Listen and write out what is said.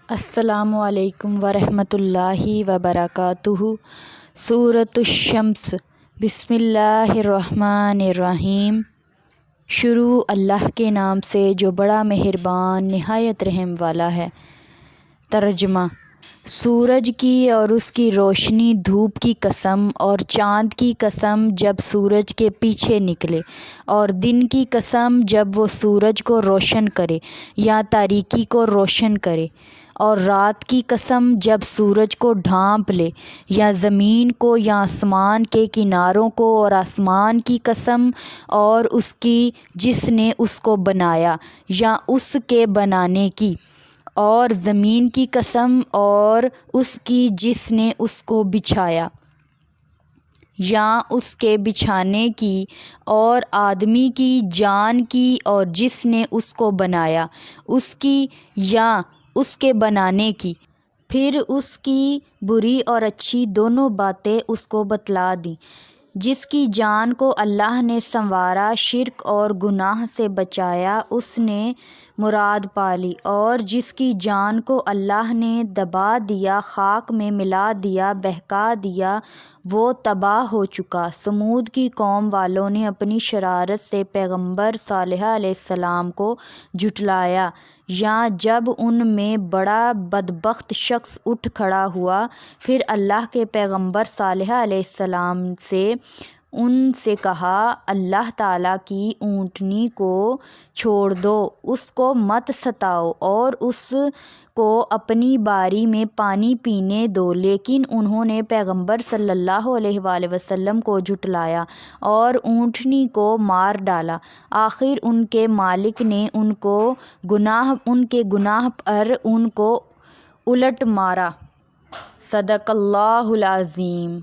السلام علیکم ورحمۃ اللہ وبرکاتہ۔ سورۃ الشمس۔ بسم اللہ الرحمن الرحیم۔ شروع اللہ کے نام سے جو بڑا مہربان نہایت رحم والا ہے۔ ترجمہ: سورج کی اور اس کی روشنی، دھوپ کی قسم اور چاند کی قسم جب سورج کے پیچھے نکلے، اور دن کی قسم جب وہ سورج کو روشن کرے یا تاریکی کو روشن کرے، اور رات کی قسم جب سورج کو ڈھانپ لے، یا زمین کو یا آسمان کے کناروں کو، اور آسمان کی قسم اور اس کی جس نے اس کو بنایا یا اس کے بنانے کی، اور زمین کی قسم اور اس کی جس نے اس کو بچھایا یا اس کے بچھانے کی، اور آدمی کی جان کی اور جس نے اس کو بنایا اس کی یا اس کے بنانے کی۔ پھر اس کی بری اور اچھی دونوں باتیں اس کو بتلا دیں۔ جس کی جان کو اللہ نے سنوارا، شرک اور گناہ سے بچایا، اس نے مراد پا لی، اور جس کی جان کو اللہ نے دبا دیا، خاک میں ملا دیا، بہکا دیا، وہ تباہ ہو چکا۔ سمود کی قوم والوں نے اپنی شرارت سے پیغمبر صالح علیہ السلام کو جھٹلایا، یا جب ان میں بڑا بدبخت شخص اٹھ کھڑا ہوا، پھر اللہ کے پیغمبر صالح علیہ السلام سے ان سے کہا، اللہ تعالیٰ کی اونٹنی کو چھوڑ دو، اس کو مت ستاؤ اور اس کو اپنی باری میں پانی پینے دو۔ لیکن انہوں نے پیغمبر صلی اللہ علیہ وآلہ وسلم کو جھٹلایا اور اونٹنی کو مار ڈالا۔ آخر ان کے مالک نے ان کے گناہ پر ان کو الٹ مارا۔ صدق اللہ العظیم۔